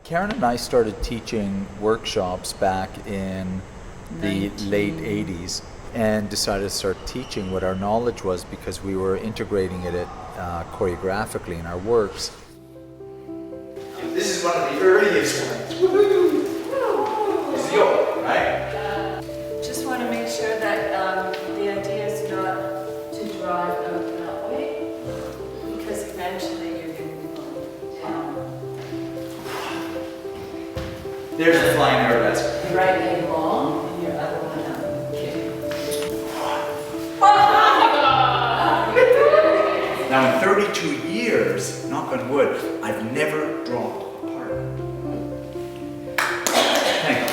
Karen and I started teaching workshops back in the late 80s and decided to start teaching what our knowledge was because we were integrating it choreographically in our works. This is one of the earliest ones. Woohoo! It's the old, right? Just want to make sure that the idea is not to drive out that way, because eventually you're going to be going down. There's the flying arabesque. Your right leg long and your other one up. Now in 32 years, knock on wood, I've never dropped a partner.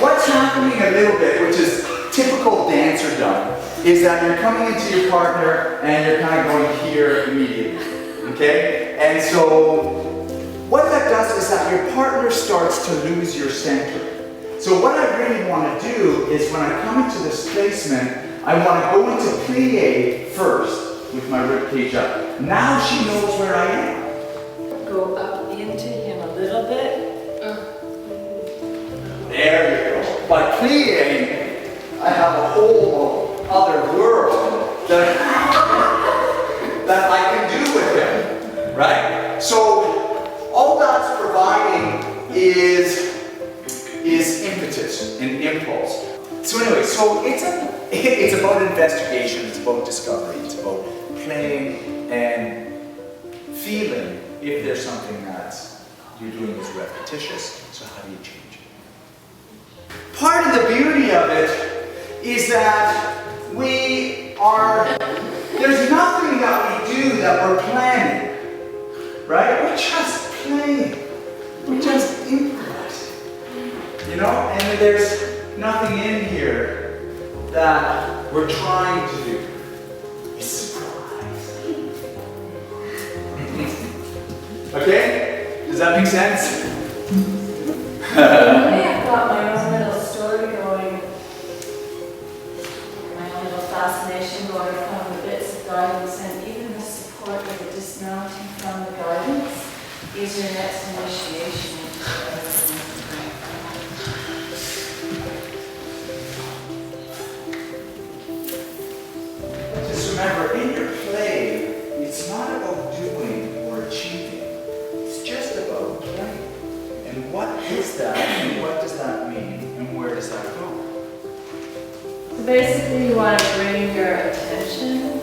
What's happening a little bit, which is typical dancer done, is that you're coming into your partner and you're kind of going here immediately, okay? And so what that does is that your partner starts to lose your center. So what I really want to do is when I come into this placement, I want to go into plie first with my rib cage up. Now she knows where I am. Go up into him a little bit. There you go. By plieing, I have a whole other world that I can do with him, right? So all that's providing is impetus and impulse. So anyway, so it's about investigation, it's about discovery, it's about playing and feeling if there's something that you're doing is repetitious. So how do you change it? Part of the beauty of it is that there's nothing that we do that we're planning, right? We're just playing. We just improvise. You know, and there's nothing in here that we're trying to do. It's surprise. Okay? Does that make sense? I've got my own little story going, my own little fascination going from the bits of guidance, and even the support of the dismounting from the guidance is your next initiation into everything. Just remember, in your play, it's not about doing or achieving. It's just about playing. And what is that, and what does that mean, and where does that go? So basically you want to bring your attention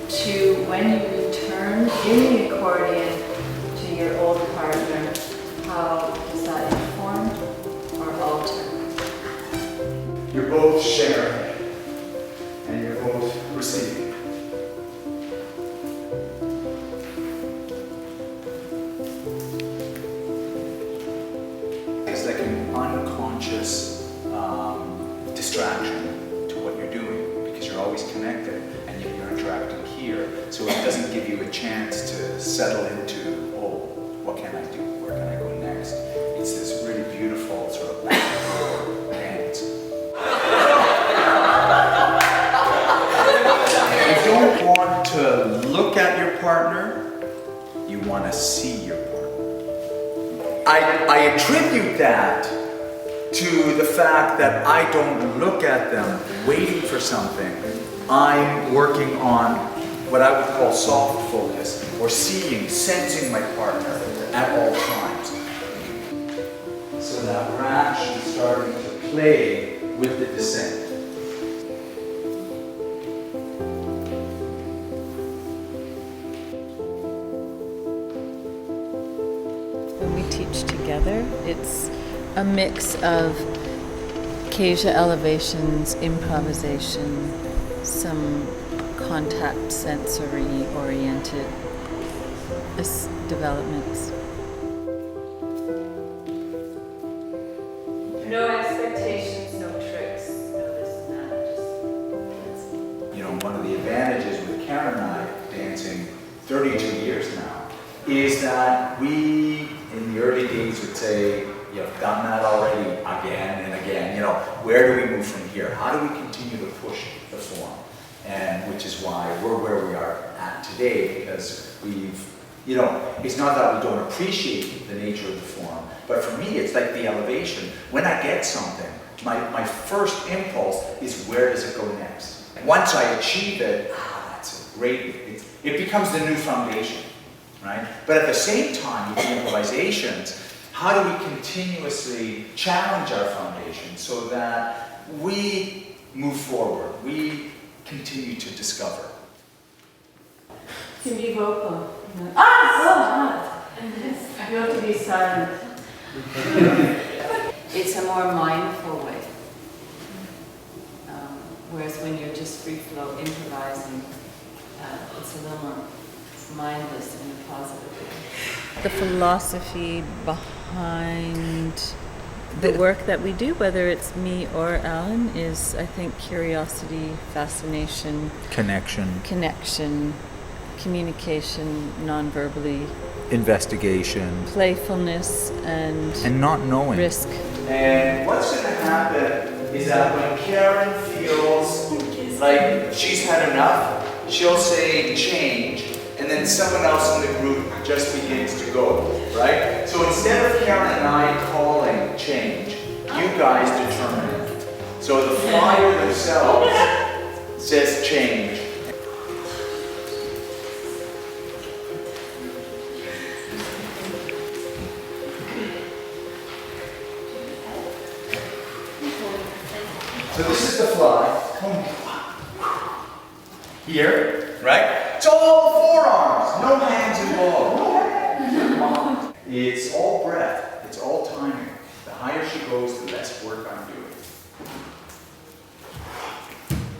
to when you return in the accordion to your old partner. How does that inform or alter? You're both sharing, and you're both receiving. It's like an unconscious distraction to what you're doing because you're always connected and yet you're interacting here, so it doesn't give you a chance to settle into, oh, what can I do? Where can I go next? It's this really beautiful sort of back-and-forth dance. You don't want to look at your partner, you want to see your partner. I attribute that to the fact that I don't look at them waiting for something. I'm working on what I would call soft focus, or seeing, sensing my partner at all times. So that we're actually starting to play with the descent. When we teach together, it's a mix of Kaeja elevations, improvisation, some contact sensory oriented developments. No expectations, no tricks, no this and that. You know, one of the advantages with Karen and I dancing 32 years now is that we, in the early days, would say, you've done that already again and again. You know, where do we move from here? How do we continue to push the form? And which is why we're where we are at today, because we've You know, it's not that we don't appreciate the nature of the form, but for me, it's like the elevation. When I get something, my first impulse is where does it go next? Once I achieve it, that's great. It becomes the new foundation, right? But at the same time, with the improvisations, how do we continuously challenge our foundation so that we move forward, we continue to discover? To be vocal. You have to be silent. It's a more mindful way. Whereas when you're just free flow improvising, it's a little more mindless in a positive way. The philosophy behind the work that we do, whether it's me or Alan, is, I think, curiosity, fascination, connection, communication, non-verbally, investigation, playfulness, and not knowing. Risk. And what's going to happen is that when Karen feels like she's had enough, she'll say change, and then someone else in the group just begins to go, right? So instead of Karen and I calling change, you guys determine it. So the flyer themselves says change. So this is the fly. Here, right? It's all forearms, no hands involved. No hands. It's all breath, it's all timing. The higher she goes, the less work I'm doing.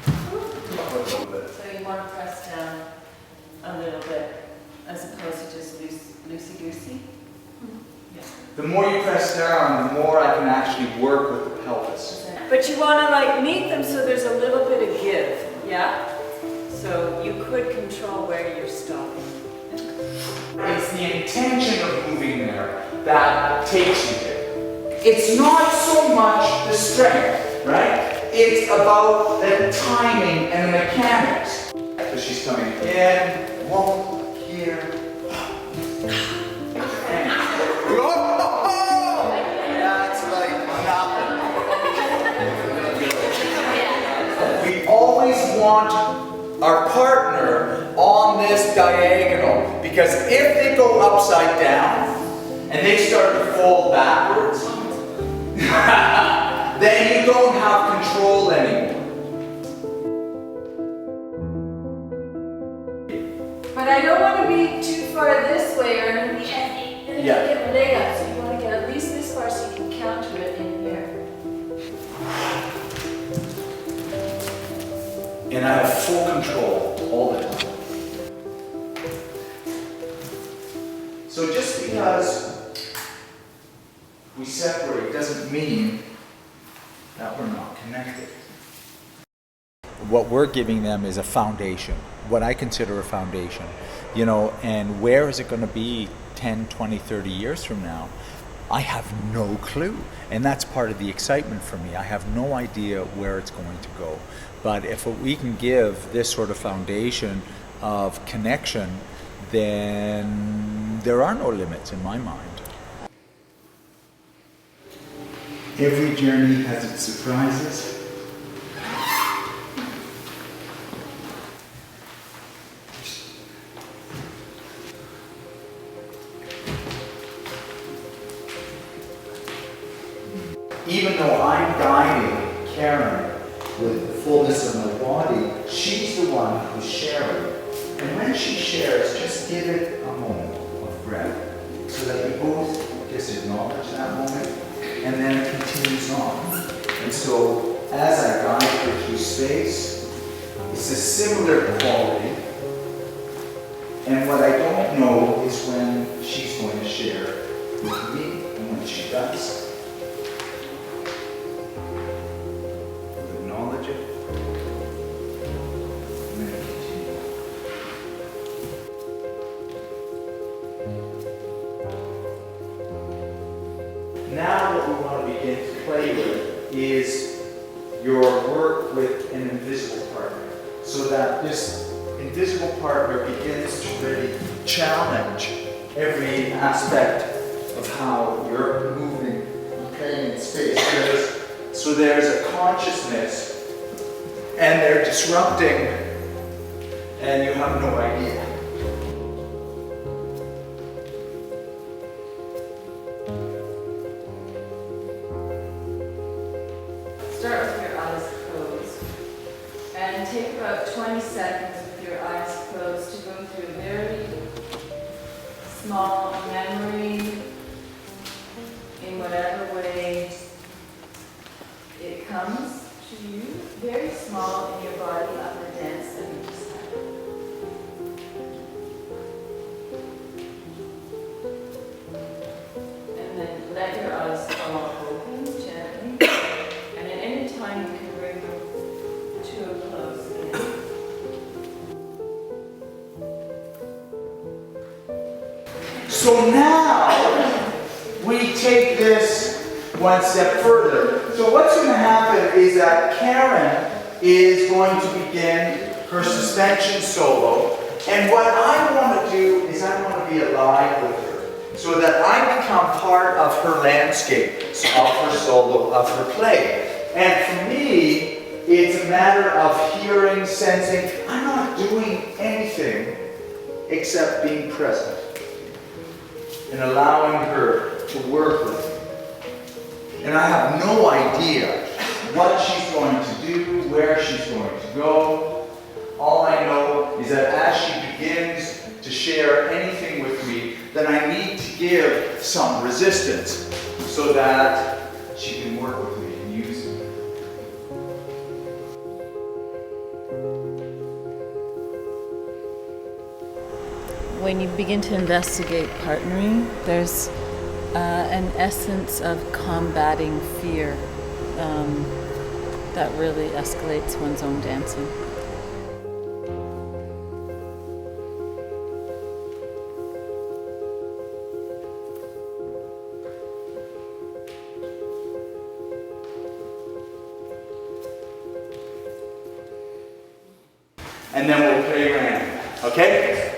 A little bit. So you want to press down a little bit as opposed to just loosey-goosey? Yeah. The more you press down, the more I can actually work with the pelvis. But you want to like meet them so there's a little bit of give, yeah? So you could control where you're stopping. It's the intention of moving there that takes you there. It's not so much the strength, right? It's about the timing and the mechanics. So she's coming in, whoa, here. That's like nothing. We always want our partner on this diagonal, because if they go upside down and they start to fold backwards, then you don't have control anymore. But I don't want to be too far this way or I'm going to be heavy. Then Yeah. you get my leg up, so you want to get at least this far so you can counter it in here. And I have full control all the time. So just because we separate doesn't mean that we're not connected. What we're giving them is a foundation, what I consider a foundation, you know, and where is it going to be 10, 20, 30 years from now? I have no clue. And that's part of the excitement for me. I have no idea where it's going to go. But if we can give this sort of foundation of connection, then there are no limits in my mind. Every journey has its surprises. Even though I'm guiding Karen with the fullness of my body, she's the one who's sharing. And when she shares, just give it a moment of breath so that we both just acknowledge that moment and then it continues on. And so as I guide her through space, it's a similar quality. And what I don't know is when she's going to share with me and when she does. Acknowledge it. And then continue. Now what we want to begin to play with is your work with an invisible partner, so that this invisible partner begins to really challenge every aspect of how you're moving, okay, in space. So there's a consciousness, and they're disrupting, and you have no idea. Start with your eyes closed and take about 20 seconds with your eyes closed to go through a very small memory in whatever way it comes to you. Very small in your body of the dance that you just had. And then let your eyes fall open gently. And at any time you can bring them to a close again. So now we take this one step further. So what's going to happen is that Karen is going to begin her suspension solo. And what I want to do is I want to be alive with her so that I become part of her landscape, of her solo, of her play. And for me, it's a matter of hearing, sensing. I'm not doing anything except being present and allowing her to work with me. And I have no idea what she's going to do, where she's going to go. All I know is that as she begins to share anything with me, then I need to give some resistance so that she can work with me and use me. When you begin to investigate partnering, there's an essence of combating fear that really escalates one's own dancing. And then we'll play random, okay?